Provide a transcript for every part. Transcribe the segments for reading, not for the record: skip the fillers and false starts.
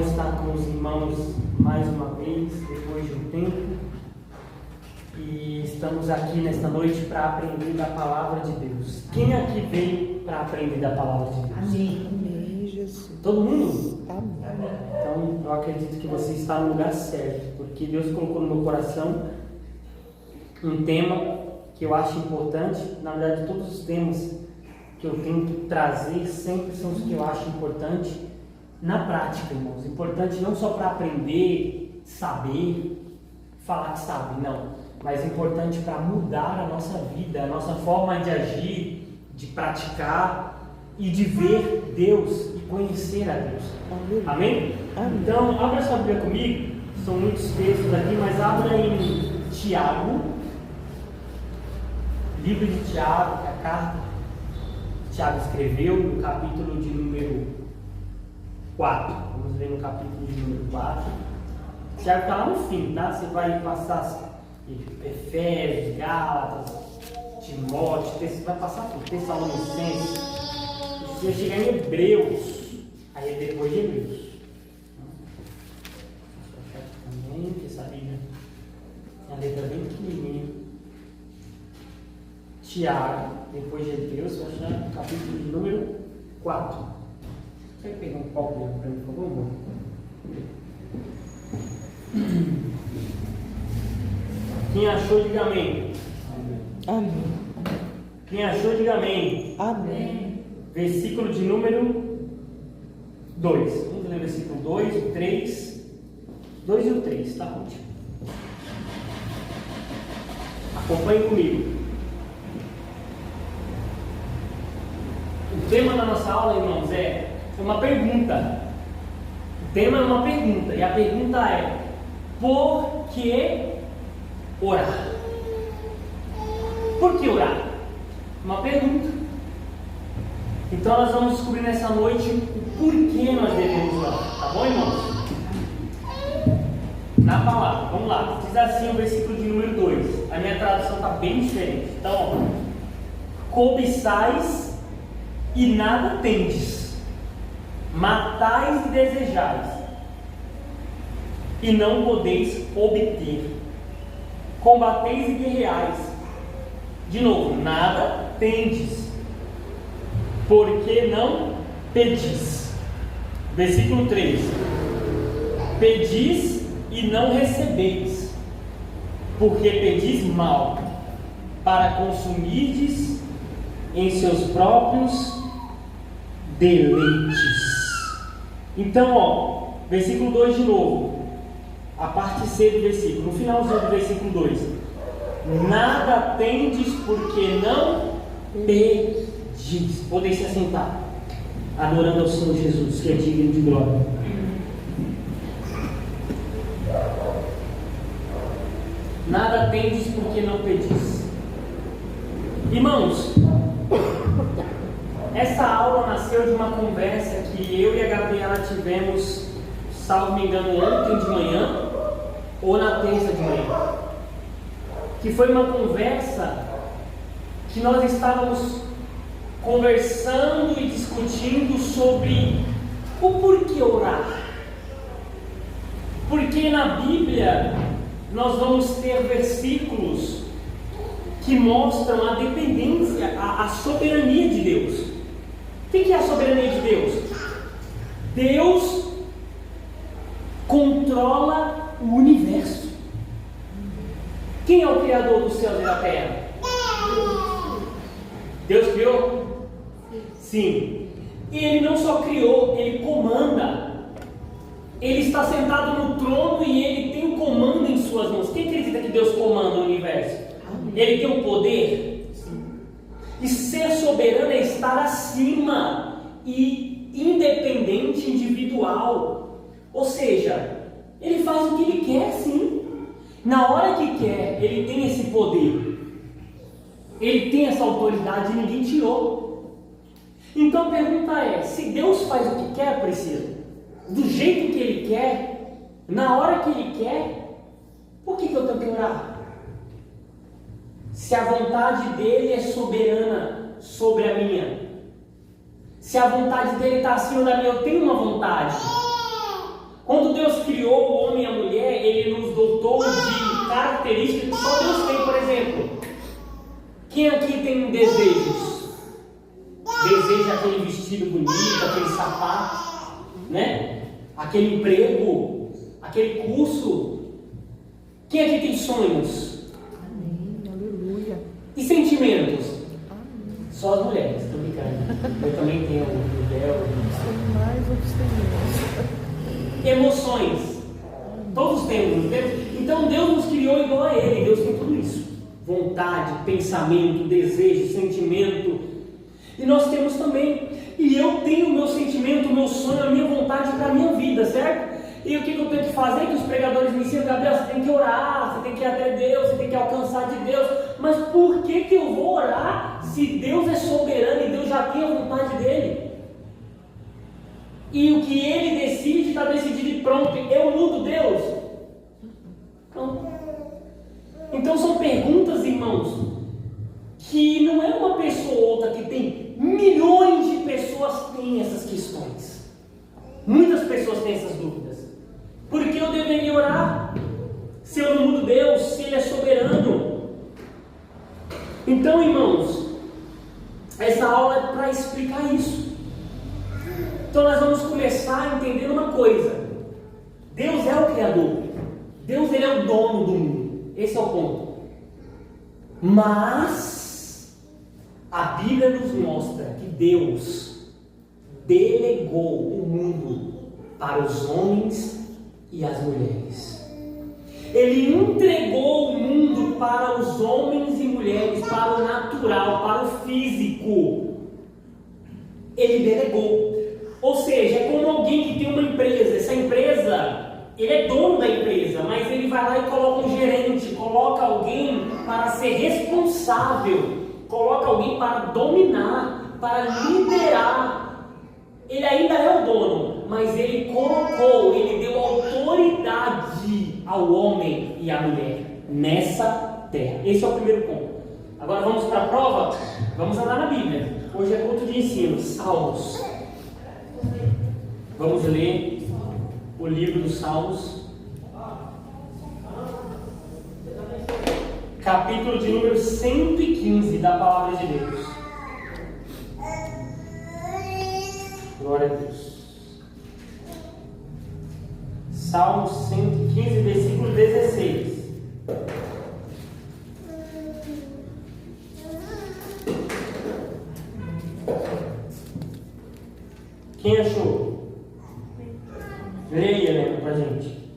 estar com os irmãos mais uma vez, depois de um tempo. E estamos aqui nesta noite para aprender da Palavra de Deus. Quem aqui veio para aprender da Palavra de Deus? Amém, Jesus. Todo mundo? Amém. Então, eu acredito que você está no lugar certo, porque Deus colocou no meu coração um tema que eu acho importante. Na verdade, todos os temas que eu tento trazer sempre são os que eu acho importantes na prática, irmãos. Importante não só para aprender, saber, falar que sabe, não. Mas importante para mudar a nossa vida, a nossa forma de agir, de praticar e de ver Deus e conhecer a Deus. Amém? Amém. Então, abra sua Bíblia comigo. São muitos textos aqui, mas abra em Tiago. Livro de Tiago, a carta que Tiago escreveu, no capítulo de número 4. Vamos ver no capítulo de número 4. Tiago está lá no fim, tá? Você vai passar Efésios, Gálatas, Timóteo, você vai passar por Tessalonicenses. Você vai chegar em Hebreus. Aí é depois de Hebreus. Também, porque essa Bíblia tem a letra bem pequenininha. Tiago, depois de Hebreus, vai achar no capítulo de número 4. Você vai pegar um copo dele para mim, por favor, amor? Quem achou, diga amém. Amém. Quem achou, diga amém. Amém. Versículo de número 2. Vamos ler o versículo 2, o 3. 2 e o 3, tá ótimo. Acompanhe comigo. O tema da nossa aula, irmãos, é uma pergunta. O tema é uma pergunta. E a pergunta é: por que orar? Por que orar? Uma pergunta. Então nós vamos descobrir nessa noite o porquê nós devemos orar. Tá bom, irmãos? Na palavra, vamos lá. Diz assim o versículo de número 2. A minha tradução está bem diferente. Então, ó: cobiçais e nada tendes, matais e desejais, e não podeis obter. Combateis e guerreais. De novo, nada tendes, porque não pedis. Versículo 3: pedis e não recebeis, porque pedis mal, para consumirdes em seus próprios deleites. Então, ó, versículo 2 de novo. A parte C do versículo, no finalzinho do versículo 2: nada tendes porque não pedis. Podem se assentar, adorando ao Senhor Jesus, que é digno de glória. Nada tendes porque não pedis. Irmãos, essa aula nasceu de uma conversa que eu e a Gabriela tivemos, salvo me engano, ontem de manhã ou na terça de manhã, que foi uma conversa que nós estávamos conversando e discutindo sobre o porquê orar. Porque na Bíblia nós vamos ter versículos que mostram a dependência, a soberania de Deus. O que é a soberania de Deus? Deus controla o universo. Quem é o Criador dos céus e da terra? Deus criou? Sim. E Ele não só criou, Ele comanda. Ele está sentado no trono e Ele tem o comando em suas mãos. Quem acredita que Deus comanda o universo? Ele tem o poder. E ser soberano é estar acima e independente, individual. Ou seja, Ele faz o que Ele quer, sim. Na hora que quer, Ele tem esse poder. Ele tem essa autoridade e ninguém tirou. Então a pergunta é: se Deus faz o que quer, Priscila, do jeito que Ele quer, na hora que Ele quer, por que eu tenho que orar? Se a vontade dEle é soberana sobre a minha, se a vontade dEle está acima da minha, eu tenho uma vontade. Quando Deus criou o homem e a mulher, Ele nos dotou de características que só Deus tem. Por exemplo, quem aqui tem desejos? Deseja aquele vestido bonito, aquele sapato, né? Aquele emprego, aquele curso. Quem aqui tem sonhos? Amém. Aleluia. E sentimentos? Amém. Só as mulheres, estou brincando. Eu também tenho o véu. São mais outros têm. Emoções. Todos temos, não temos? Então Deus nos criou igual a Ele. Deus tem tudo isso. Vontade, pensamento, desejo, sentimento. E nós temos também. E eu tenho o meu sentimento, o meu sonho, a minha vontade para a minha vida, certo? E o que eu tenho que fazer? Que os pregadores me ensinam, Gabriel, você tem que orar, você tem que ir até Deus, você tem que alcançar de Deus. Mas por que eu vou orar se Deus é soberano e Deus já tem a vontade dele? E o que ele decide está decidido e pronto. Eu mudo Deus? Não. Então são perguntas, irmãos, que não é uma pessoa ou outra que tem. Milhões de pessoas têm essas questões. Muitas pessoas têm essas dúvidas. Por que eu deveria orar? Se eu não mudo Deus, se Ele é soberano. Então, irmãos, essa aula é para explicar isso. Então nós vamos começar entendendo uma coisa. Deus é o Criador. Deus, Ele é o dono do mundo. Esse é o ponto. Mas a Bíblia nos mostra que Deus delegou o mundo para os homens e as mulheres. Ele entregou o mundo para os homens e mulheres, para o natural, para o físico. Ele delegou. Ou seja, é como alguém que tem uma empresa. Essa empresa, ele é dono da empresa, mas ele vai lá e coloca um gerente, coloca alguém para ser responsável, coloca alguém para dominar, para liderar. Ele ainda é o dono, mas ele colocou, ele deu autoridade ao homem e à mulher nessa terra. Esse é o primeiro ponto. Agora vamos para a prova? Vamos andar na Bíblia. Hoje é culto de ensino, Salmos. Vamos ler o livro dos Salmos, capítulo de número 115 da Palavra de Deus. Glória a Deus. Salmos 115, versículo 16. Quem achou? Leia, né, pra gente.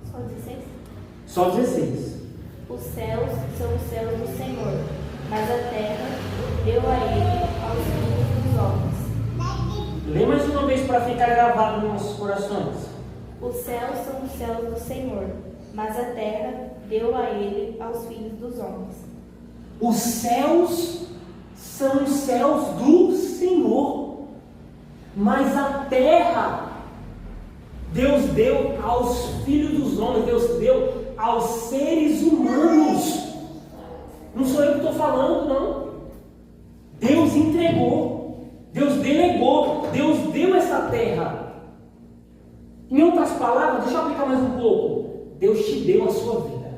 Só 16? Só 16. Os céus são os céus do Senhor, mas a terra deu a ele aos filhos dos homens. Lê mais uma vez para ficar gravado nos nossos corações. Os céus são os céus do Senhor, mas a terra deu a ele aos filhos dos homens. Os céus são os céus do Senhor, mas a terra Deus deu aos filhos dos homens, Deus deu aos seres humanos. Não sou eu que estou falando, não. Deus entregou, Deus delegou, Deus deu essa terra. Em outras palavras, deixa eu aplicar mais um pouco. Deus te deu a sua vida.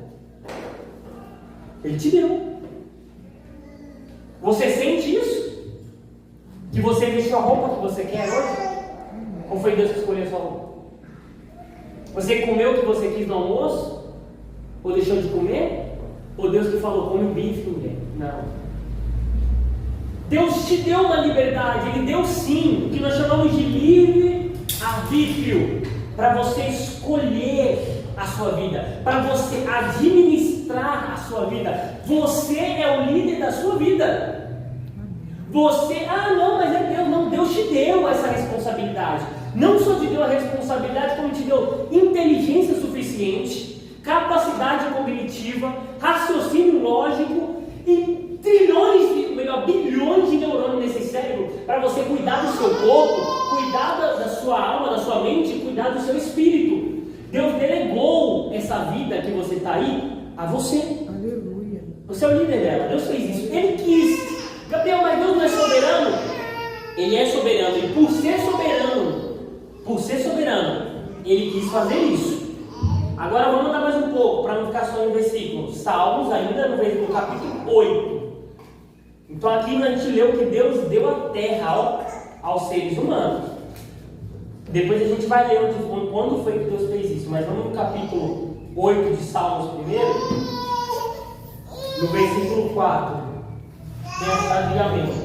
Ele te deu. Você sente isso? Que você vestiu a roupa que você quer hoje? Ou foi Deus que escolheu a sua roupa? Você comeu o que você quis no almoço? Ou deixou de comer? Ou Deus que falou, come o bife, mulher? Não. Deus te deu uma liberdade, Ele deu sim, o que nós chamamos de livre-arbítrio, para você escolher a sua vida, para você administrar a sua vida. Você é o líder da sua vida. Você, não, mas é Deus. Não, Deus te deu essa responsabilidade. Não só te deu a responsabilidade, como te deu inteligência suficiente, capacidade cognitiva, raciocínio lógico e bilhões de neurônios nesse cérebro para você cuidar do seu corpo, cuidar da sua alma, da sua mente, cuidar do seu espírito. Deus delegou essa vida que você está aí a você. Aleluia. Você é o líder dela. Deus fez isso. Ele quis. Gabriel, mas Deus não é soberano? Ele é soberano. E por ser soberano, ele quis fazer isso. Agora vamos andar mais um pouco, para não ficar só em versículos. Salmos, ainda no capítulo 8. Então aqui a gente leu que Deus deu a terra aos seres humanos. Depois a gente vai ler quando foi que Deus fez isso. Mas vamos no capítulo 8 de Salmos primeiro. No versículo 4. Tem a chave de amém.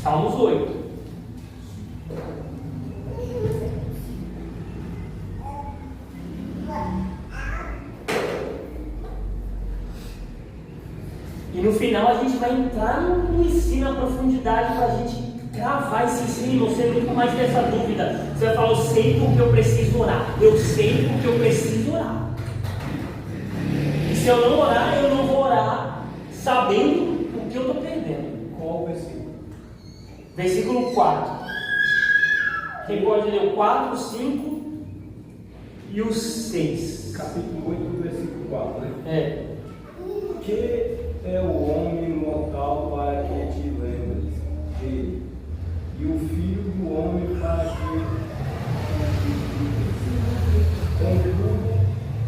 Salmos 8. E no final a gente vai entrar no ensino, a profundidade, para a gente gravar esse ensino. Você nunca mais ter essa dúvida. Você vai falar, eu sei porque eu preciso orar. Eu sei porque eu preciso orar. E se eu não orar, eu não vou orar sabendo o que eu estou perdendo. Qual o versículo? Versículo 4. Quem pode ler o 4, o 5 e o 6? Capítulo 8, versículo 4, né? É. Que é o homem mortal para que te lembres dele, e o filho do homem para que contudo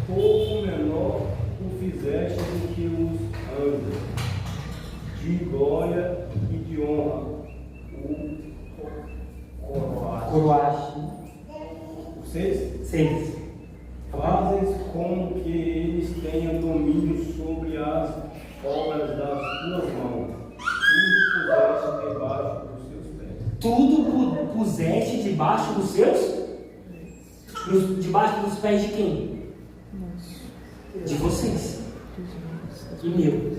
pouco menor o fizeste do que os anjos, de glória e de honra o Coroaste. 6. Fazes com que eles tenham domínio sobre as obras das tuas mãos. Tudo puseste debaixo dos seus pés. Debaixo dos pés de quem? De vocês. E meu.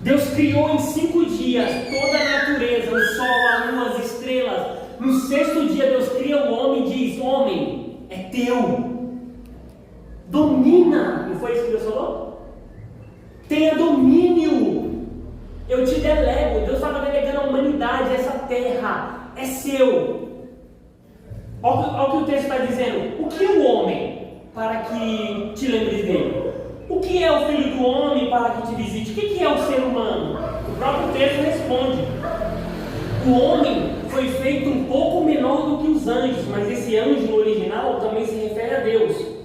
Deus criou em 5 dias toda a natureza, o sol, a lua, as estrelas. No 6º dia Deus cria o homem e diz, homem, é teu. Domina. Não foi isso que Deus falou? Tenha domínio. Eu te delego. Deus estava delegando a humanidade, essa terra é seu. Olha o que o texto está dizendo. O que é o homem para que te lembres dele? O que é o filho do homem para que te visite? O que é o ser humano? O próprio texto responde. O homem foi feito um pouco menor do que os anjos, mas esse anjo original também se refere a Deus.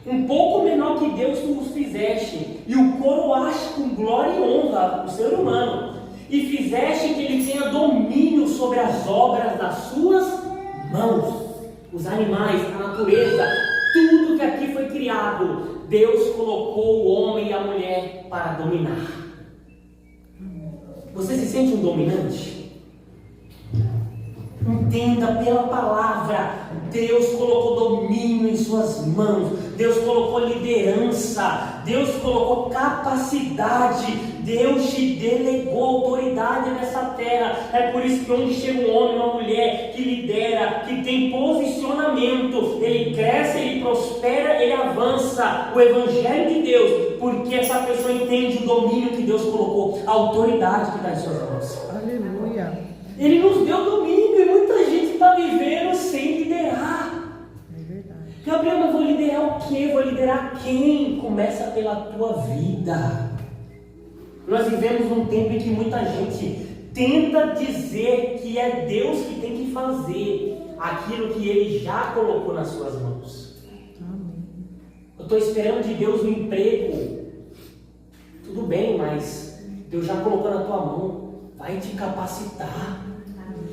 Um pouco menor que Deus tu os fizeste, e o coroaste com glória e honra o ser humano, e fizeste que ele tenha domínio sobre as obras das suas mãos, os animais, a natureza, tudo que aqui foi criado. Deus colocou o homem e a mulher para dominar. Você se sente um dominante? Entenda pela palavra, Deus colocou domínio em suas mãos, Deus colocou liderança, Deus colocou capacidade, Deus te delegou autoridade nessa terra. É por isso que onde chega um homem, uma mulher que lidera, que tem posicionamento, ele cresce, ele prospera, ele avança. O Evangelho de Deus, porque essa pessoa entende o domínio que Deus colocou, a autoridade que está em suas mãos. Aleluia. Ele nos deu domínio e muita gente está vivendo sem liderar. É verdade. Gabriel, mas vou liderar o quê? Vou liderar quem? Começa pela tua vida. Nós vivemos num tempo em que muita gente tenta dizer que é Deus que tem que fazer aquilo que Ele já colocou nas suas mãos. Amém. Eu estou esperando de Deus um emprego. Tudo bem, mas Deus já colocou na tua mão. Vai te capacitar.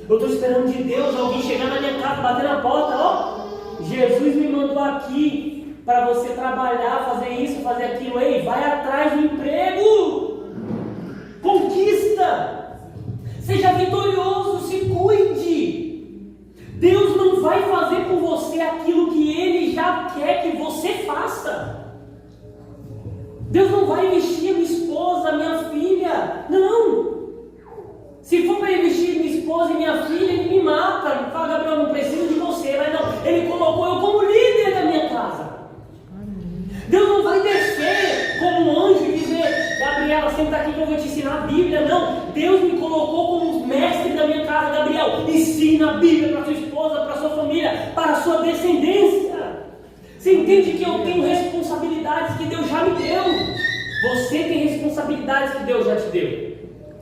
Eu estou esperando de Deus alguém chegar na minha casa, bater na porta. Ó, Jesus me mandou aqui para você trabalhar, fazer isso, fazer aquilo. Ei, vai atrás do emprego. Conquista. Seja vitorioso, se cuide. Deus não vai fazer por você aquilo que Ele já quer que você faça. Deus não vai investir em minha esposa, minha filha. Não. Se for para investir em minha esposa e minha filha, Ele me mata. Fala, Gabriel, não preciso de você. Mas não, Ele colocou eu como líder da minha casa. Deus não vai descer como um anjo e dizer, Gabriela, senta aqui que eu vou te ensinar a Bíblia. Não, Deus me colocou como mestre da minha casa. Gabriel, ensina a Bíblia para sua esposa, para sua família, para a sua descendência. Você entende que eu tenho responsabilidades que Deus já me deu? Você tem responsabilidades que Deus já te deu.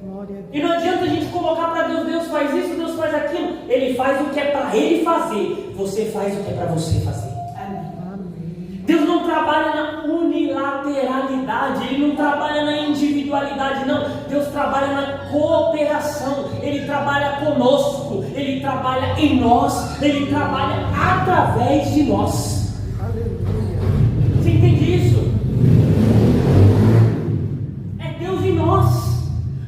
Glória a Deus. E não adianta a gente colocar para Deus, Deus faz isso, Deus faz aquilo. Ele faz o que é para Ele fazer. Você faz o que é para você fazer. Amém. Deus não trabalha na unilateralidade, Ele não trabalha na individualidade, não. Deus trabalha na cooperação, Ele trabalha conosco, Ele trabalha em nós, Ele trabalha através de nós. Aleluia. Você entende isso? É Deus em nós.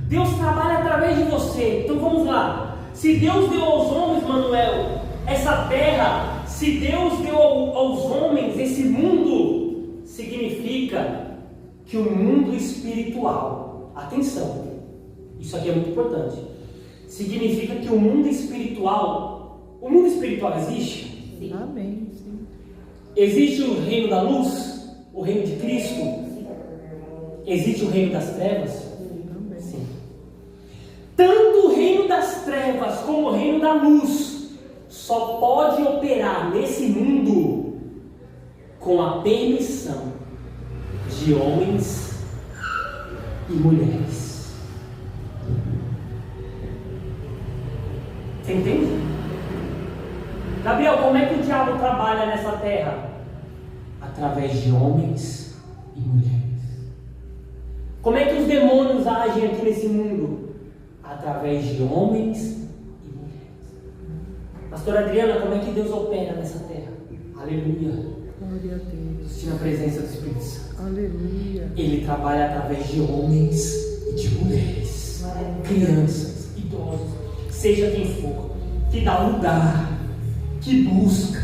Deus trabalha através de você. Então vamos lá. Se Deus deu aos homens, Manuel, essa terra, se Deus deu aos homens esse mundo, significa que o mundo espiritual, atenção, isso aqui é muito importante, significa que o mundo espiritual existe? Sim. Amém. Sim. Existe o reino da luz, o reino de Cristo? Existe o reino das trevas? Também. Sim. Tanto o reino das trevas como o reino da luz só pode operar nesse mundo com a permissão de homens e mulheres. Você entende? Gabriel, como é que o diabo trabalha nessa terra? Através de homens e mulheres. Como é que os demônios agem aqui nesse mundo? Através de homens e mulheres. Pastora Adriana, como é que Deus opera nessa terra? Aleluia. Glória a Deus. Estive na presença do Espírito Santo. Aleluia. Ele trabalha através de homens e de mulheres, crianças, idosos, seja quem for, que dá lugar, que busca,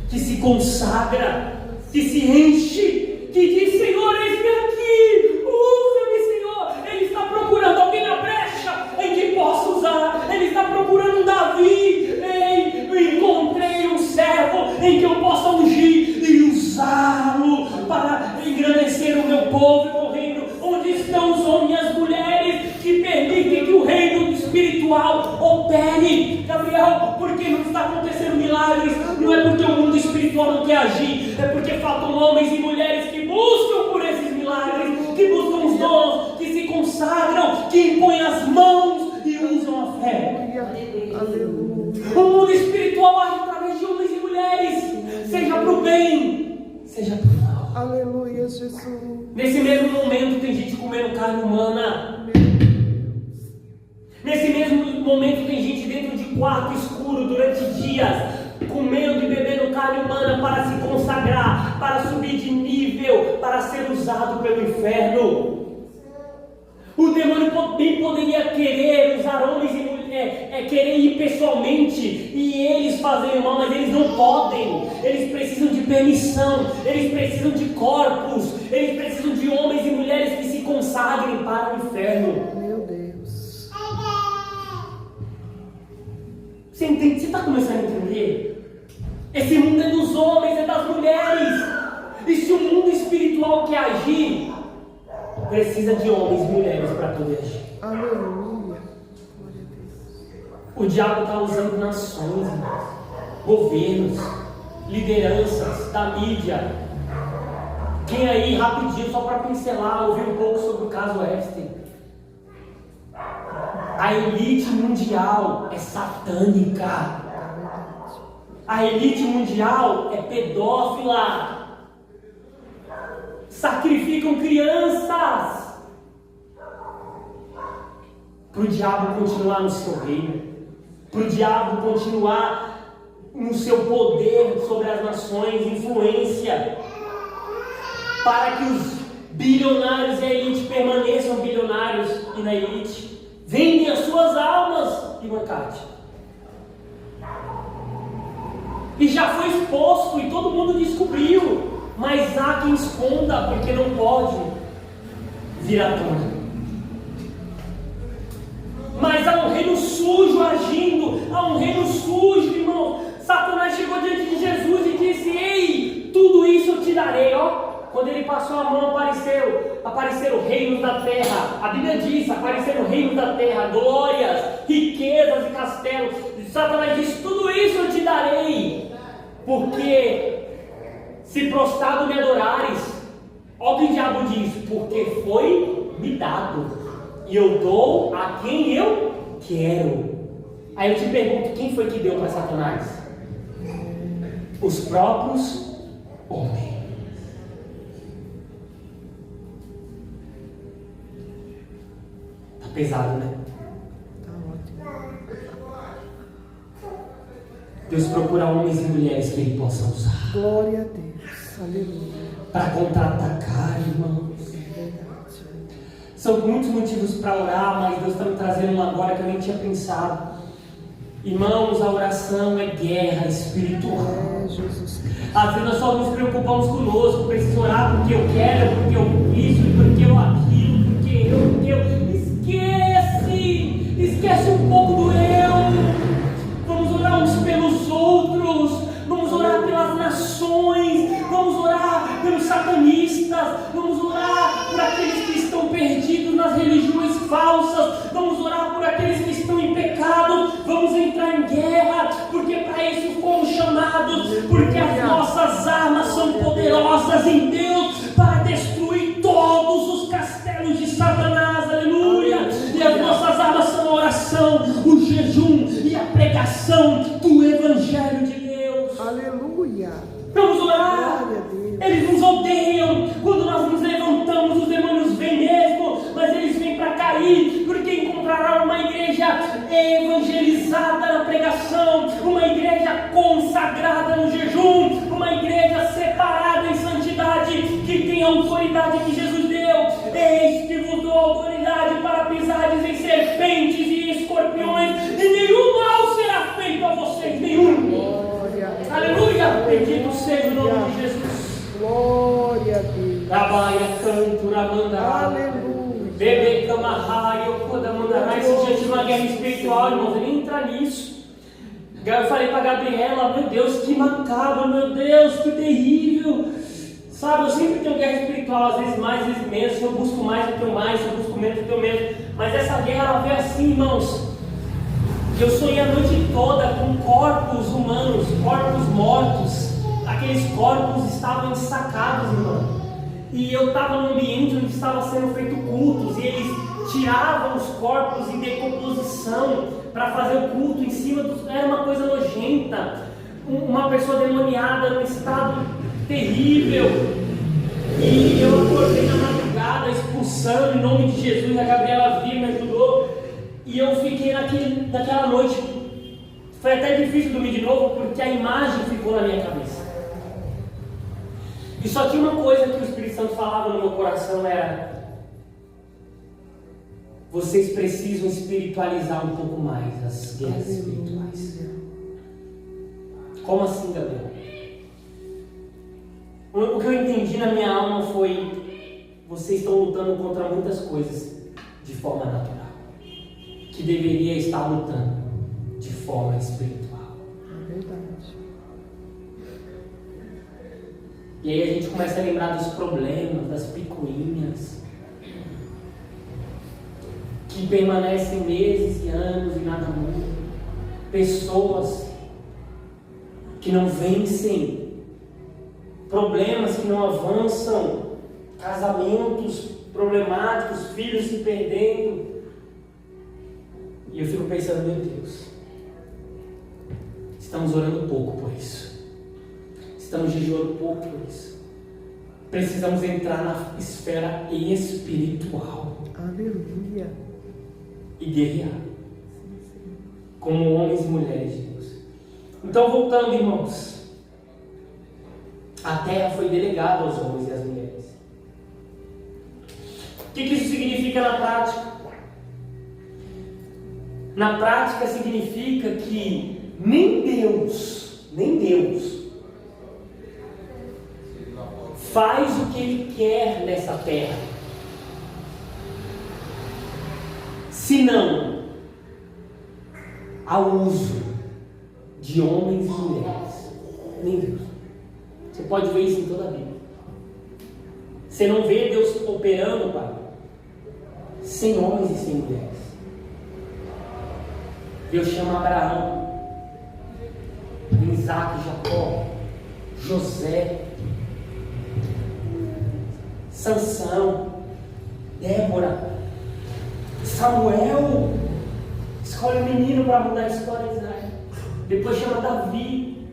que se consagra, que se enche, que diz: Senhor, eis-me aqui, usa-me, Senhor. Ele está procurando alguém na brecha em que possa usar. Ele está procurando um Davi. Ei, eu encontrei um servo em que eu possa ungir e usá-lo para engrandecer o meu povo e o reino. Onde estão os homens e as mulheres que permitem que o reino espiritual opere? Gabriel, por que não está acontecendo milagres? Não é porque o mundo espiritual não quer agir, é porque faltam homens e mulheres que buscam por esses milagres, que buscam os dons, que se consagram, que impõem as mãos e usam a fé. Aleluia. O mundo espiritual age através de homens e mulheres, seja para o bem, seja para o mal. Aleluia, Jesus. Nesse mesmo momento tem gente comendo carne humana. Nesse mesmo momento tem gente dentro de quarto escuro durante dias, comendo e bebendo carne humana para se consagrar, para subir de nível, para ser usado pelo inferno. O demônio bem poderia querer usar homens e mulheres, querer ir pessoalmente e eles fazerem o mal, mas eles não podem. Eles precisam de permissão, eles precisam de corpos, eles precisam de homens e mulheres que se consagrem para o inferno. Meu Deus. Você entende? Você está começando a entender? Esse mundo é dos homens, é das mulheres. E se o mundo espiritual quer agir, precisa de homens e mulheres para poder agir. Aleluia. O diabo está usando nações, irmãos, governos, lideranças da mídia. Quem aí, rapidinho, só para pincelar, ouviu um pouco sobre o caso Epstein. A elite mundial é satânica. A elite mundial é pedófila. Sacrificam crianças para o diabo continuar no seu reino, para o diabo continuar no seu poder sobre as nações, influência, para que os bilionários e a elite permaneçam bilionários e na elite, vendem as suas almas e bancate. E já foi exposto e todo mundo descobriu, mas há quem esconda porque não pode vir à tona. Mas há um reino sujo agindo, há um reino sujo, irmão. Satanás chegou diante de Jesus e disse: ei, tudo isso eu te darei, ó. Quando ele passou a mão, apareceram reinos da terra. A Bíblia diz: apareceram reinos da terra, glórias, riquezas e castelos. E Satanás disse: tudo isso eu te darei, porque se prostrado me adorares. Olha o que o diabo diz: porque foi me dado, e eu dou a quem eu quero. Aí eu te pergunto, quem foi que deu para Satanás? Os próprios homens. Tá pesado, né? Tá ótimo. Deus procura homens e mulheres que Ele possa usar. Glória a Deus. Aleluia. Para contra-atacar, irmãos. Verdade. São muitos motivos para orar, mas Deus está me trazendo uma agora que eu nem tinha pensado. Irmãos, a oração é guerra espiritual. É, Jesus. Às vezes nós só nos preocupamos conosco, preciso orar porque eu quero, porque eu isso, porque eu aquilo, porque eu. Esquece um pouco do eu. Vamos orar uns pelos outros, vamos orar pelas nações, vamos orar pelos satanistas, vamos orar por aqueles que estão perdidos nas religiões falsas, vamos orar por aqueles que estão em pecado, vamos entrar em guerra, porque para isso fomos chamados, porque as nossas armas são poderosas em Deus para destruir todos os castelos de Satanás, aleluia, e as nossas armas são a oração, o jejum e a pregação do Evangelho de Deus. Aleluia. Vamos orar. Glória a Deus. Eles nos odeiam quando nós nos levantamos, os demônios vêm mesmo, mas eles vêm para cair, porque encontrarão uma igreja evangelizada na pregação, uma igreja consagrada no jejum, uma igreja separada em santidade, que tem a autoridade que Jesus deu. Eis que vos dou autoridade para pisares em serpentes e escorpiões, e nenhum mal será feito a vocês, nenhum. Glória a Deus. Aleluia! Bendito seja o nome de Jesus. Glória a Deus. Trabalha, canto, ramandará. Aleluia. Bebê, camarrai, ocodamandará. Esse dia de uma guerra espiritual, irmãos, eu nem entrar nisso. Eu falei para a Gabriela, meu Deus, que macabro, meu Deus, que terrível. Sabe, eu sempre tenho guerra espiritual, às vezes mais, às vezes menos. Se eu busco mais, eu tenho mais. Se eu busco menos, eu tenho menos. Mas essa guerra, ela veio assim, irmãos. Eu sonhei a noite toda com corpos humanos, corpos mortos. Aqueles corpos estavam ensacados, irmão. E eu estava num ambiente onde estava sendo feito cultos. E eles tiravam os corpos em decomposição para fazer o culto em cima dos... Era uma coisa nojenta. Uma pessoa demoniada num estado terrível. E eu acordei na madrugada expulsando em nome de Jesus. A Gabriela viu, me ajudou. E eu fiquei naquela noite. Foi até difícil dormir de novo, porque a imagem ficou na minha cabeça. E só tinha uma coisa que o Espírito Santo falava no meu coração, era: vocês precisam espiritualizar um pouco mais as guerras espirituais. Como assim, Gabriel? O que eu entendi na minha alma foi: vocês estão lutando contra muitas coisas de forma natural, que deveria estar lutando de forma espiritual. É verdade. E aí a gente começa a lembrar dos problemas, das picuinhas, que permanecem meses e anos e nada muda. Pessoas que não vencem, problemas que não avançam, casamentos problemáticos, filhos se perdendo. E eu fico pensando, meu Deus, estamos orando pouco por isso. Estamos jejuando pouco por isso. Precisamos entrar na esfera espiritual. Aleluia. E guerrear. Como homens e mulheres de Deus. Então, voltando, irmãos. A terra foi delegada aos homens e às mulheres. O que isso significa na prática? Na prática significa que nem Deus faz o que Ele quer nessa terra, senão ao uso de homens e mulheres. Nem Deus. Você pode ver isso em toda a Bíblia. Você não vê Deus operando, Pai, sem homens e sem mulheres. Deus chama Abraão, Isaac, Jacó, José, Sansão, Débora, Samuel escolhe um menino para mudar a história de Israel. Depois chama Davi.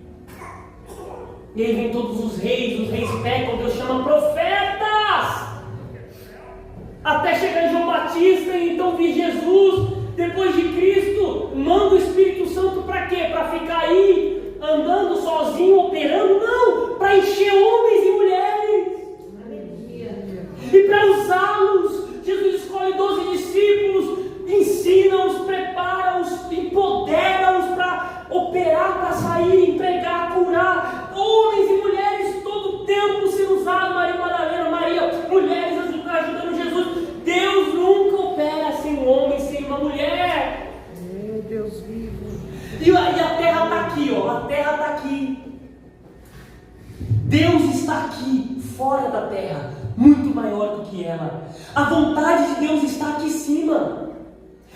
E aí vem todos os reis pecam, Deus chama profetas. Até chegar em João Batista e então vir Jesus, depois de Cristo, manda o Espírito Santo para quê? Para ficar aí, andando sozinho, operando? Não! Para encher homens e mulheres. E para usá-los. Jesus escolhe 12 discípulos, ensina-os, prepara-os, empodera-os para operar, para sair, empregar, curar. Homens e mulheres todo o tempo sendo usados. Maria Madalena, Maria, mulheres ajudando Jesus. Deus nunca opera sem um homem, sem uma mulher. É Deus vivo. E a terra está aqui, ó. A terra está aqui. Deus está aqui, fora da terra, muito maior do que ela. A vontade de Deus está aqui em cima.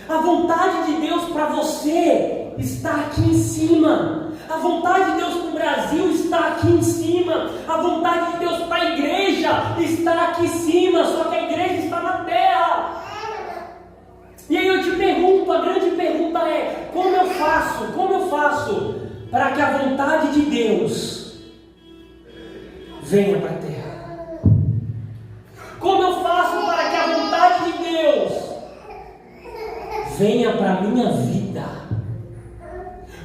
A vontade de Deus para você está aqui em cima. A vontade de Deus para o Brasil está aqui em cima. A vontade de Deus para a igreja está aqui em cima. Só que a igreja está na terra. E aí eu te pergunto, a grande pergunta é: como eu faço para que a vontade de Deus venha para a terra? Como eu faço para que a vontade de Deus venha para a minha vida?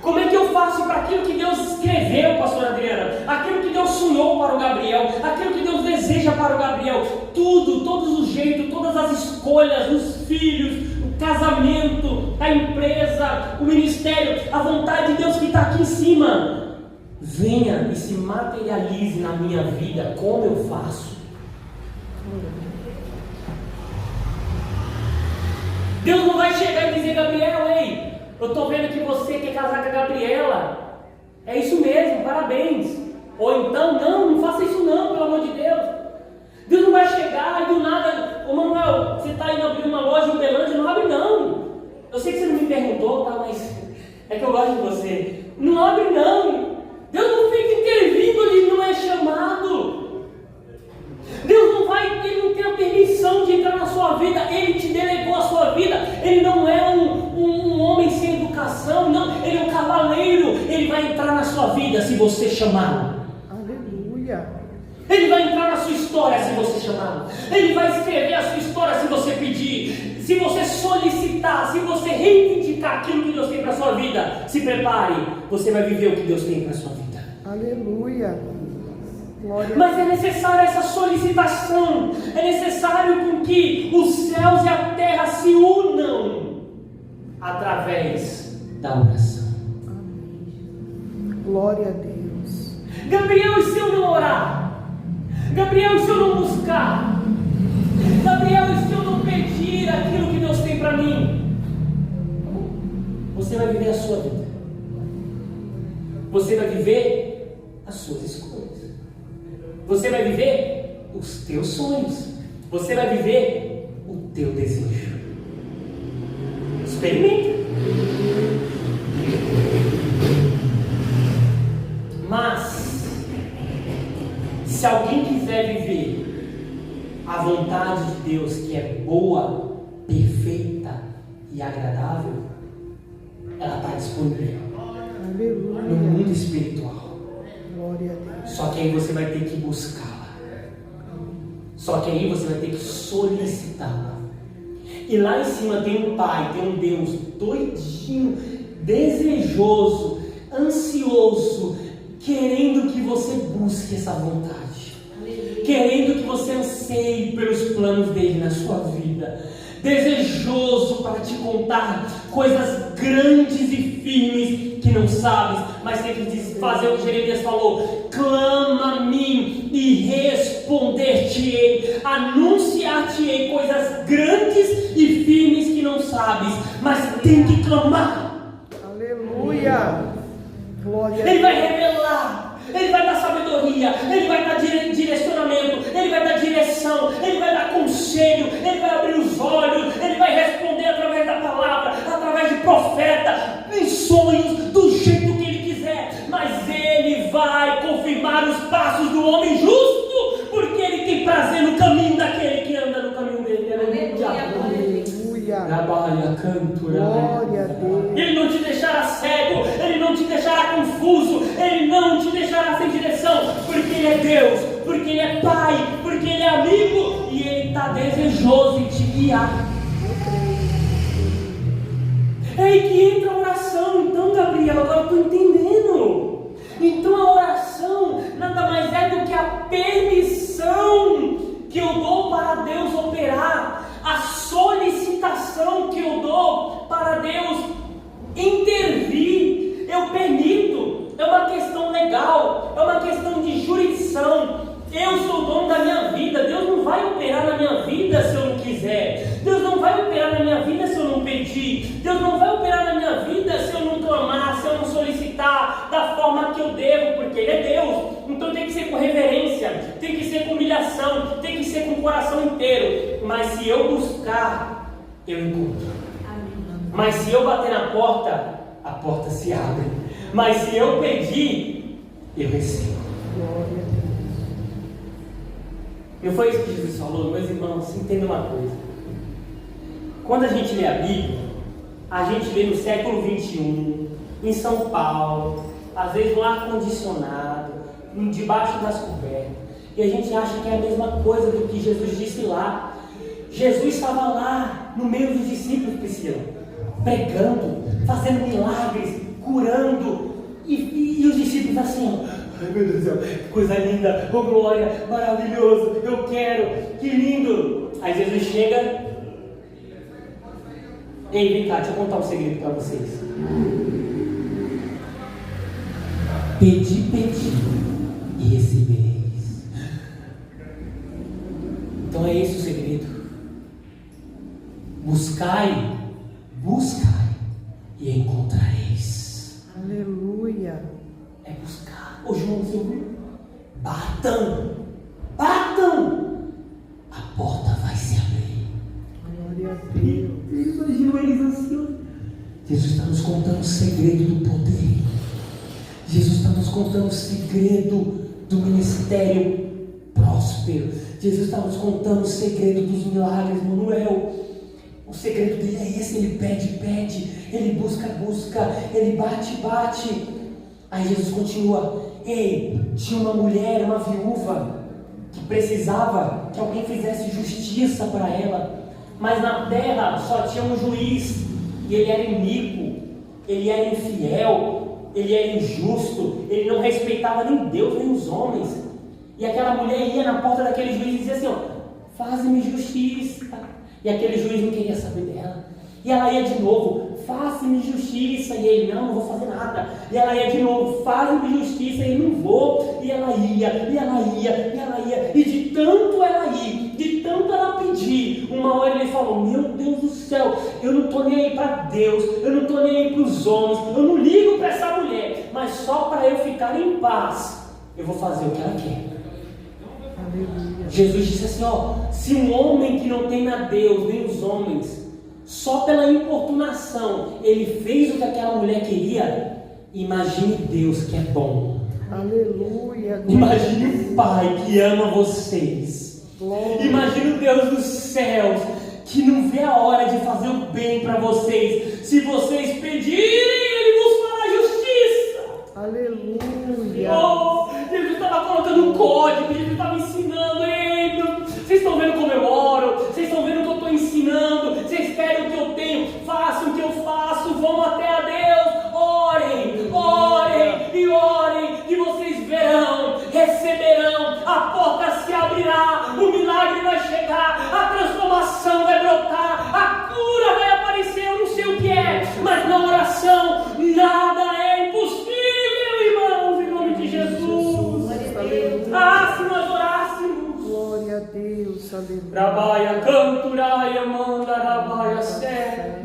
Como é que eu faço para aquilo que Deus escreveu, pastor Adriana? Aquilo que Deus sonhou para o Gabriel, aquilo que Deus deseja para o Gabriel, tudo, todos os jeitos, todas as escolhas, os filhos, o casamento, a empresa, o ministério, a vontade de Deus que está aqui em cima, venha e se materialize na minha vida. Como eu faço? Deus não vai chegar e dizer: Gabriel, ei, eu estou vendo que você quer casar com a Gabriela. É isso mesmo, parabéns. Ou então, não faça isso não, pelo amor de Deus. Deus não vai chegar e do nada: ô Manuel, você está indo abrir uma loja em Uberlândia? Não abre não. Eu sei que você não me perguntou, tá, mas é que eu gosto de você. Não abre não. Deus não fica intervindo, ele não é chamado. Deus não vai, ele não tem a permissão de entrar na sua vida. Ele te delegou a sua vida. Ele não é um homem sem educação, não. Ele é um cavaleiro. Ele vai entrar na sua vida se você chamá-lo. Aleluia. Ele vai entrar na sua história se você chamá-lo. Ele vai escrever a sua história se você pedir. Se você solicitar, se você reivindicar aquilo que Deus tem para a sua vida, se prepare. Você vai viver o que Deus tem para a sua vida. Aleluia. Glória. Mas é necessário essa solicitação. É necessário com que os céus e a terra se unam através da oração. Amém. Glória a Deus. Gabriel, e se eu não orar? Gabriel, e se eu não buscar? Gabriel, e se eu não pedir aquilo que Deus tem para mim? Você vai viver a sua vida. Você vai viver as suas escolhas. Você vai viver os teus sonhos. Você vai viver o teu desejo. Experimente. Mas, se alguém quiser viver a vontade de Deus, que é boa, perfeita e agradável, ela está disponível. Aleluia. No mundo espiritual. Glória a Deus. Só que aí você vai ter que buscá-la. Só que aí você vai ter que solicitá-la. E lá em cima tem um Pai, tem um Deus doidinho, desejoso, ansioso, querendo que você busque essa vontade. Querendo que você anseie pelos planos dele na sua vida. Desejoso para te contar coisas grandes e firmes que não sabes, mas tem que fazer o que Jeremias falou: clama a mim e responder-te-ei, anunciar-te-ei coisas grandes e firmes que não sabes, mas tem que clamar. Aleluia. Glória a Ele Deus. vai revelar, ele vai dar sabedoria, ele vai dar direcionamento, ele vai dar direção, ele vai dar conselho, ele vai abrir os olhos, ele vai responder através da palavra, através de profeta, em sonhos, do jeito que ele quiser, mas ele vai confirmar os passos do homem justo, porque ele tem prazer no caminho daquele que anda no caminho dele. Aleluia. Glória a Deus. Ele não te deixará cego, Ele não te deixará confuso, Ele não te deixará sem direção, porque Ele é Deus, porque Ele é Pai, porque Ele é amigo e Ele está desejoso em te guiar. É aí que entra a oração. Então, Gabriel, agora eu estou entendendo. Então a oração nada mais é do que a permissão que eu dou para Deus operar, a solicitação que eu dou para Deus intervir. Eu permito. É uma questão legal, é uma questão de jurisdição. Eu sou o dono da minha vida. Deus não vai operar na minha vida se eu não quiser. Deus não vai operar na minha vida se eu não pedir. Deus não vai operar na minha vida se eu não clamar, se eu não solicitar da forma que eu devo, porque Ele é Deus. Então tem que ser com reverência, tem que ser com humilhação, tem que ser com o coração inteiro. Mas se eu buscar, eu encontro. Mas se eu bater na porta, a porta se abre. Mas se eu pedir, eu recebo. Glória a Deus. Não foi isso que Jesus falou, meus irmãos? Entenda uma coisa. Quando a gente lê a Bíblia, a gente lê no século 21, em São Paulo, às vezes no ar-condicionado, debaixo das cobertas, e a gente acha que é a mesma coisa do que Jesus disse lá. Jesus estava lá, no meio dos discípulos, Priscila, pregando, fazendo milagres, curando, e os discípulos assim, ai meu Deus do céu, que coisa linda, oh glória, maravilhoso, eu quero, que lindo. Aí Jesus chega, ei, vem cá, deixa eu contar um segredo para vocês. Pedi e recebereis. Então é esse o segredo. Buscai e encontrareis. Aleluia. É buscar. Ô Joãozinho, batam, a porta vai se abrir. Glória a Deus. Imagina eles assim. Jesus está nos contando o segredo do poder. Jesus está nos contando o segredo do ministério próspero. Jesus está nos contando o segredo dos milagres, Manuel. O segredo dele é esse: ele pede, ele busca, ele bate. Aí Jesus continua: ei, tinha uma mulher, uma viúva, que precisava que alguém fizesse justiça para ela, mas na terra só tinha um juiz, e ele era iníquo, ele era infiel, ele era injusto, ele não respeitava nem Deus nem os homens. E aquela mulher ia na porta daquele juiz e dizia assim: ó, faze-me justiça. E aquele juiz não queria saber dela. E ela ia de novo: faça-me justiça. E ele: não vou fazer nada. E ela ia de novo: faça-me justiça. E ele: não vou. E ela ia. E de tanto ela ir, de tanto ela pedir, uma hora ele falou: meu Deus do céu, eu não estou nem aí para Deus, eu não estou nem aí para os homens, eu não ligo para essa mulher, mas só para eu ficar em paz, eu vou fazer o que ela quer. Aleluia. Jesus disse assim: ó, se um homem que não tem a Deus nem os homens, só pela importunação ele fez o que aquela mulher queria, imagine Deus que é bom. Aleluia. Imagine o Pai que ama vocês. Glória. Imagine o Deus dos céus que não vê a hora de fazer o bem para vocês. Se vocês pedirem, Ele vos fará justiça. Aleluia. Oh, Jesus estava colocando um código, Jesus estava ensinando. Ei, vocês estão vendo como eu oro? Vocês estão vendo o que eu estou ensinando? Vocês querem o que eu tenho? Façam o que eu faço, vão até a Deus. Orem, que vocês verão, receberão, a porta se abrirá, o milagre vai chegar, a transformação vai brotar, a cura vai aparecer, eu não sei o que é, mas na oração nada é impossível, irmãos, em nome de Jesus. Se nós orássemos, Glória a Deus. Aleluia. Rabaia, Canturaia, Manda, Rabaia, Sé.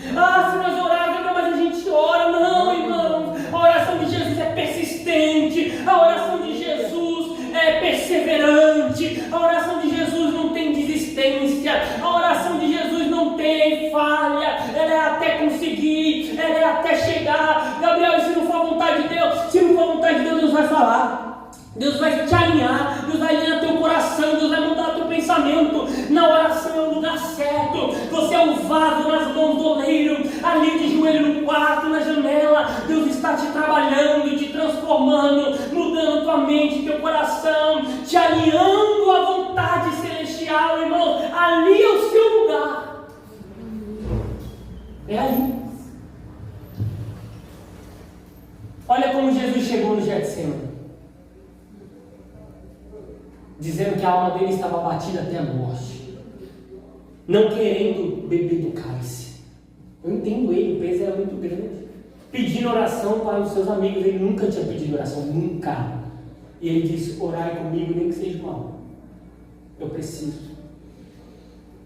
Se nós orarmos, mas a gente ora. Não, irmãos, a oração de Jesus é persistente, a oração de Jesus é perseverante, a oração de Jesus não tem desistência, a oração de Jesus não tem falha, ela é até conseguir, ela é até chegar. Gabriel, se não for a vontade de Deus, Deus vai falar, Deus vai te alinhar, Deus vai alinhar teu coração, Deus vai mudar teu pensamento. Na oração eu não lugar certo. Você é um vaso nas mãos do oleiro, ali de joelho no quarto, na janela. Deus está te trabalhando, te transformando, mudando tua mente, teu coração, te alinhando à vontade celestial, irmão. Ali é o seu lugar. É ali. Olha como Jesus chegou no Getsemane, dizendo que a alma dele estava abatida até a morte, não querendo beber do cálice. Eu entendo ele, o peso era muito grande, pedindo oração para os seus amigos. Ele nunca tinha pedido oração, nunca. E ele disse: orai comigo, nem que seja uma hora, eu preciso.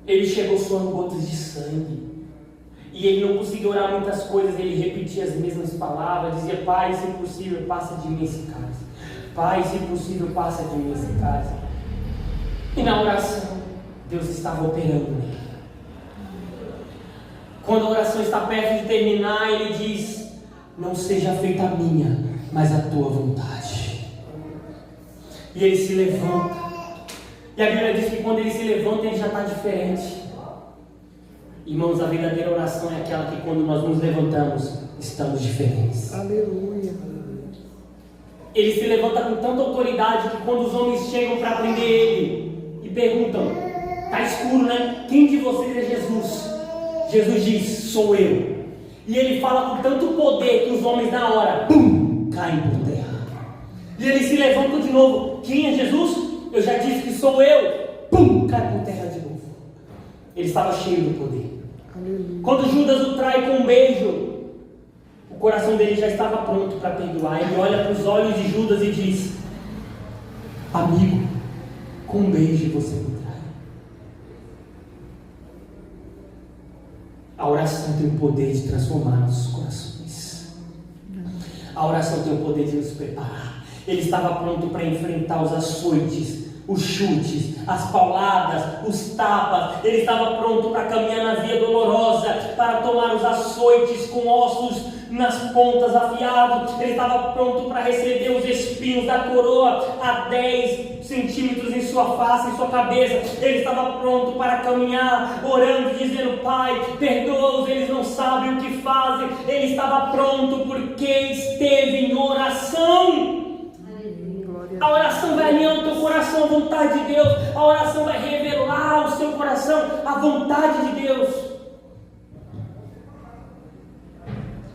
Ele chegou suando gotas de sangue, e ele não conseguia orar muitas coisas. Ele repetia as mesmas palavras, dizia: Pai, se possível, passa de mim esse cálice. Pai, se possível, passa de mim esse cálice. E na oração, Deus estava operando nele. Quando a oração está perto de terminar, ele diz: não seja feita a minha, mas a tua vontade. E ele se levanta. E a Bíblia diz que quando ele se levanta, ele já está diferente. Irmãos, a verdadeira oração é aquela que quando nós nos levantamos, estamos diferentes. Aleluia. Ele se levanta com tanta autoridade que quando os homens chegam para prender ele e perguntam: está escuro, né? Quem de vocês é Jesus? Jesus diz: sou eu. E ele fala com tanto poder que os homens na hora, pum, caem por terra. E ele se levanta de novo: quem é Jesus? Eu já disse que sou eu. Pum, cai por terra de novo. Ele estava cheio do poder. Aleluia. Quando Judas o trai com um beijo, o coração dele já estava pronto para perdoar. Ele olha para os olhos de Judas e diz: amigo, com um beijo você me trai. A oração tem o poder de transformar nossos corações. A oração tem o poder de nos preparar. Ele estava pronto para enfrentar os açoites, os chutes, as pauladas, os tapas. Ele estava pronto para caminhar na via dolorosa, para tomar os açoites com ossos nas pontas afiados. Ele estava pronto para receber os espinhos da coroa a 10 centímetros em sua face, em sua cabeça. Ele estava pronto para caminhar orando, dizendo: Pai, perdoa-os, eles não sabem o que fazem. Ele estava pronto porque esteve em oração. A oração vai alinhar o teu coração à vontade de Deus. A oração vai revelar ao seu coração a vontade de Deus.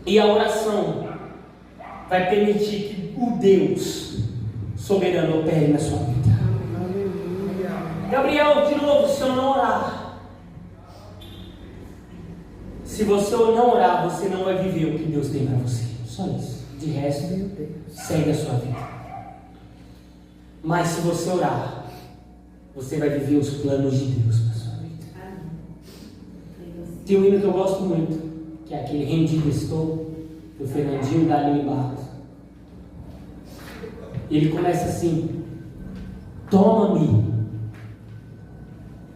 E a oração vai permitir que o Deus soberano opere na sua vida. Aleluia. Gabriel, de novo, se eu não orar, se você não orar, você não vai viver o que Deus tem para você. Só isso. De resto, segue a sua vida. Mas se você orar, você vai viver os planos de Deus para a sua vida. Tem um hino que eu gosto muito, que é aquele Rendido Estou, do Fernandinho da Aline Barros. E ele começa assim: toma-me,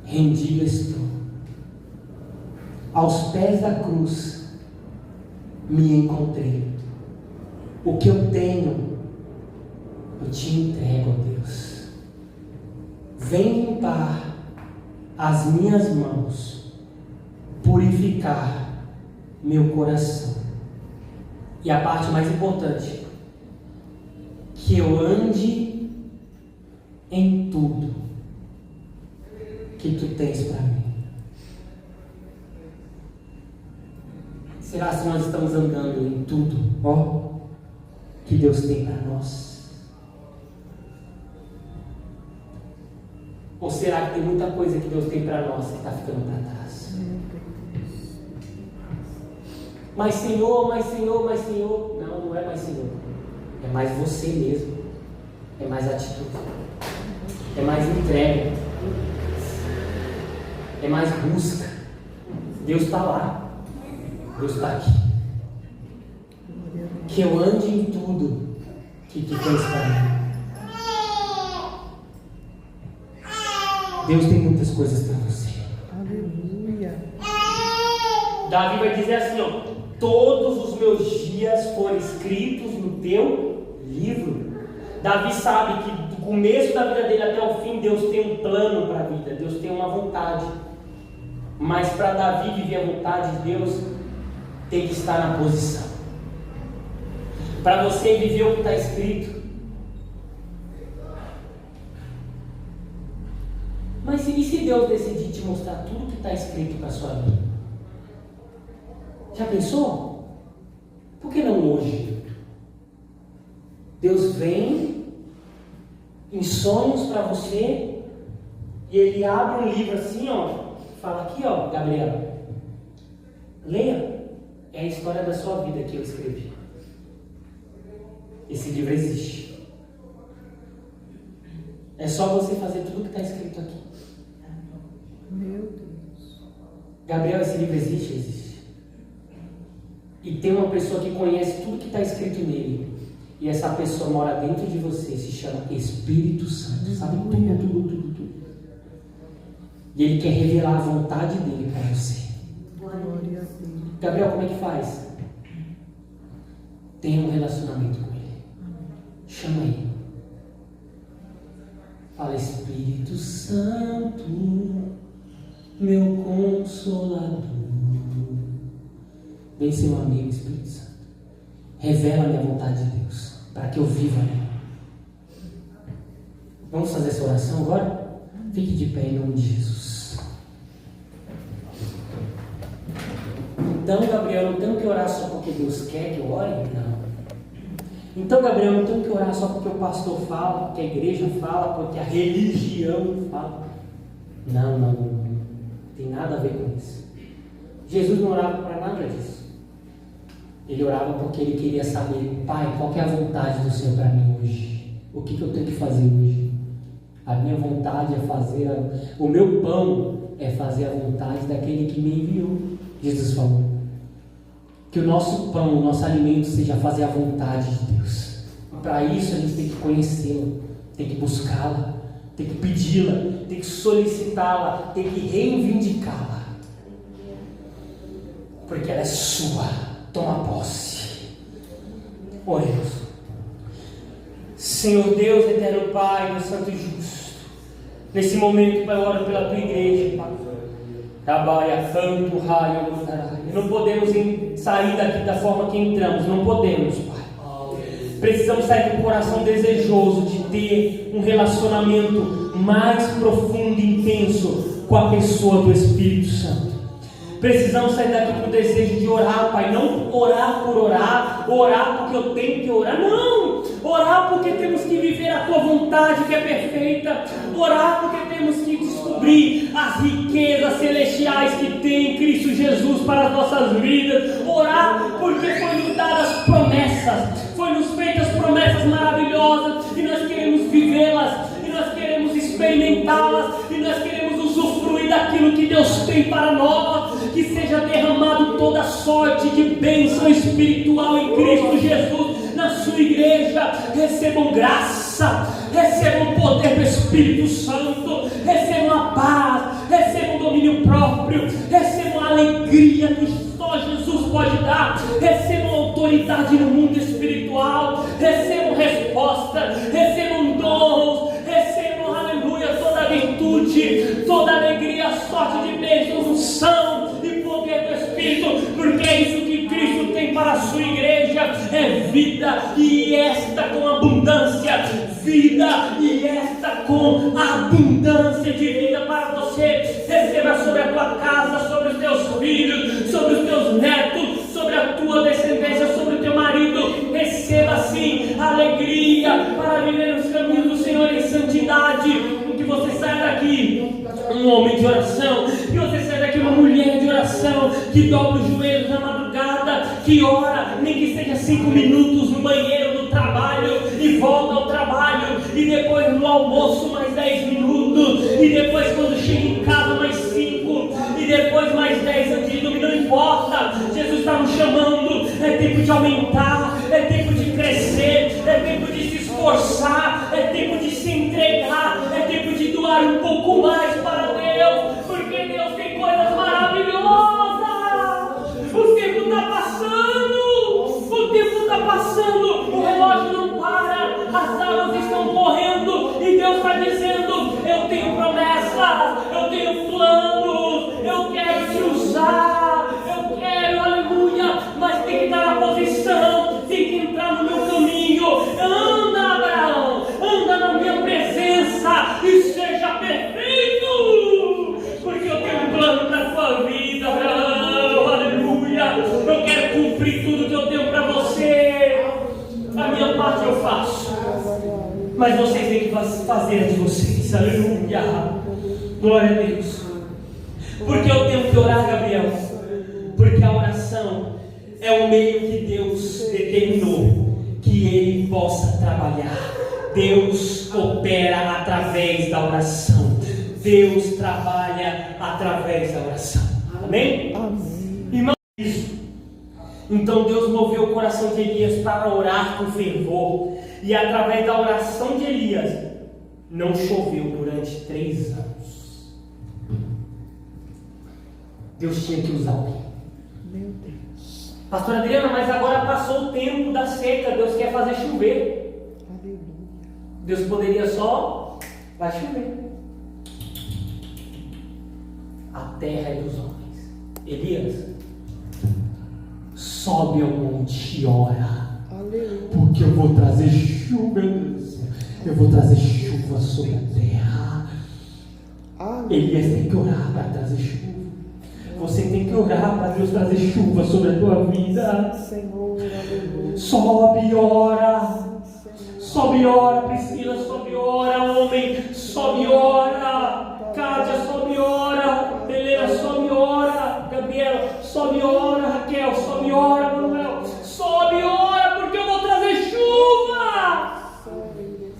rendido estou, aos pés da cruz me encontrei. O que eu tenho eu te entrego, ó Deus. Vem limpar as minhas mãos, purificar meu coração. E a parte mais importante: que eu ande em tudo que tu tens para mim. Será se nós estamos andando em tudo, ó, que Deus tem para nós? Ou será que tem muita coisa que Deus tem para nós que está ficando para trás? Mas Senhor, mas Senhor, mas Senhor. Não, não é mais Senhor. É mais você mesmo. É mais atitude. É mais entrega. É mais busca. Deus está lá. Deus está aqui. Que eu ande em tudo que tu tens para mim. Deus tem muitas coisas para você. Aleluia. Davi vai dizer assim, ó: todos os meus dias foram escritos no teu livro. Davi sabe que do começo da vida dele até o fim, Deus tem um plano para a vida, Deus tem uma vontade. Mas para Davi viver a vontade de Deus, tem que estar na posição. Para você viver o que está escrito. Mas e se Deus decidir te mostrar tudo que está escrito para a sua vida? Já pensou? Por que não hoje? Deus vem em sonhos para você e Ele abre um livro assim, ó, fala aqui, ó, Gabriel, leia, é a história da sua vida que eu escrevi. Esse livro existe. É só você fazer tudo que está escrito aqui. Meu Deus. Gabriel, esse livro existe? Existe. E tem uma pessoa que conhece tudo que está escrito nele. E essa pessoa mora dentro de você, se chama Espírito Santo. Sabe tudo. E ele quer revelar a vontade dele para você. Glória a Deus. Gabriel, como é que faz? Tenha um relacionamento com ele. Chama ele. Fala, Espírito Santo, meu consolador. Vem ser meu amigo, Espírito Santo. Revela a minha vontade de Deus, para que eu viva nela. Vamos fazer essa oração agora? Fique de pé em nome de Jesus. Então, Gabriel, não tenho que orar só porque Deus quer que eu ore? Não. Então, Gabriel, não tenho que orar só porque o pastor fala, porque a igreja fala, porque a religião fala. Não tem nada a ver com isso. Jesus não orava para nada disso. Ele orava porque ele queria saber, Pai, qual que é a vontade do Senhor para mim hoje? O que eu tenho que fazer hoje? A minha vontade é fazer, o meu pão é fazer a vontade daquele que me enviou. Jesus falou. Que o nosso pão, o nosso alimento seja fazer a vontade de Deus. Para isso a gente tem que conhecê-la, tem que buscá-la, tem que pedi-la, tem que solicitá-la, tem que reivindicá-la. Porque ela é sua. Toma posse. Oremos. Senhor Deus, eterno Pai, meu santo e justo, nesse momento, Pai, eu oro pela tua igreja, Pai. Trabalha, canto, raio, não podemos sair daqui da forma que entramos, não podemos, Pai. Precisamos sair com o coração desejoso de ter um relacionamento mais profundo e intenso com a pessoa do Espírito Santo. Precisamos sair daqui com o desejo de orar, Pai. Não orar por orar, orar porque eu tenho que orar. Não! Orar porque temos que viver a Tua vontade que é perfeita. Orar porque temos que descobrir as riquezas celestiais que tem Cristo Jesus para as nossas vidas. Orar porque foi nos dadas promessas, foi nos feitas promessas maravilhosas e nós queremos vivê-las, e nós queremos experimentá-las, e nós queremos usufruir daquilo que Deus tem para nós. Que seja derramado toda sorte de bênção espiritual em Cristo Jesus na sua igreja. Recebam graça, recebam o poder do Espírito Santo, recebam a paz, recebam o domínio próprio, recebam a alegria que só Jesus pode dar, recebam autoridade no mundo espiritual, recebam resposta, recebam dons, recebam, aleluia, toda virtude, toda alegria, sorte de bênção, unção e poder do Espírito, porque é isso que Cristo tem para a sua igreja, é vida e esta com abundância, vida e esta com abundância de vida para você. Receba sobre a tua casa, sobre os teus filhos, sobre os teus netos, sobre a tua descendência, sobre o teu marido. Receba sim alegria para viver os caminhos do Senhor em santidade. Que você saia daqui um homem de oração, que você saia daqui uma mulher de oração, que dobra os joelhos na madrugada, que ora, nem que seja 5 minutos no banheiro, no trabalho, e volta ao trabalho, e depois no almoço mais 10 minutos, e depois quando chega em casa mais 5, e depois mais 10 antes de dormir, não importa. Jesus está nos chamando, é tempo de aumentar, é tempo de crescer, é tempo de se esforçar, é tempo de se entregar, é tempo de doar um pouco mais para Deus, porque Deus tem coisas maravilhosas. O tempo está passando, o relógio não para, as aulas estão correndo e Deus está dizendo: eu tenho promessas, eu tenho planos, eu quero parte eu faço. Mas vocês têm que fazer a de vocês. Aleluia. Glória a Deus. Porque eu tenho que orar, Gabriel? Porque a oração é o meio que Deus determinou que Ele possa trabalhar. Deus opera através da oração. Deus trabalha através da oração. Amém? Amém. Irmão, isso. Então Deus moveu o coração de Elias para orar com fervor. E através da oração de Elias, não choveu durante 3 anos. Deus tinha que usar alguém. Meu Deus. Pastora Adriana, mas agora passou o tempo da seca. Deus quer fazer chover. Aleluia. Deus poderia só, vai chover. A terra é dos homens. Elias, sobe ao monte e ora. Aleluia. Porque eu vou trazer chuva, meu Deus do céu. Eu vou trazer chuva sobre a terra. Aleluia. Elias tem que orar para trazer chuva. Você tem que orar para Deus trazer chuva sobre a tua vida. Senhor, aleluia. Sobe e ora. Senhor. Sobe e ora, Priscila, sobe e ora, homem, sobe e ora. Cádia, sobe e ora. Helena, sobe e ora. Gabriela, sobe e ora. Raquel, sobe e ora. Manuel, sobe e ora, porque eu vou trazer chuva.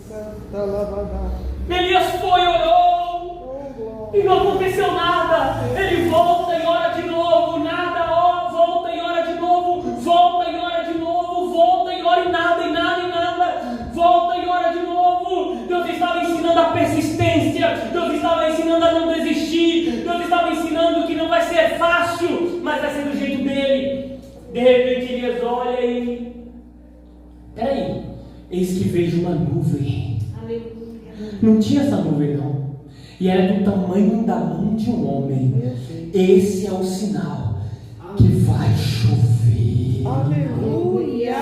Santa lavada. Elias foi e orou, e não aconteceu nada. Ele volta e ora de novo, nada, ó, volta e ora de novo, volta e ora de novo, volta e ora e nada, e nada, e nada, volta e ora de novo. Deus estava ensinando a persistência, Deus estava ensinando a não desistir, Deus estava ensinando que não vai ser fácil, mas vai ser do jeito dele. De repente Elias olha e... Peraí, eis que vejo uma nuvem. Não tinha essa nuvem não. E era do tamanho da mão de um homem. Esse é o sinal que vai chover. Aleluia.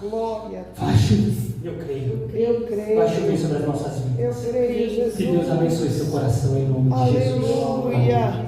Glória. Vai chover. Eu creio. Eu creio. Vai chover sobre as nossas vidas. Eu creio, Jesus. Que Deus abençoe seu coração em nome de Jesus. Aleluia.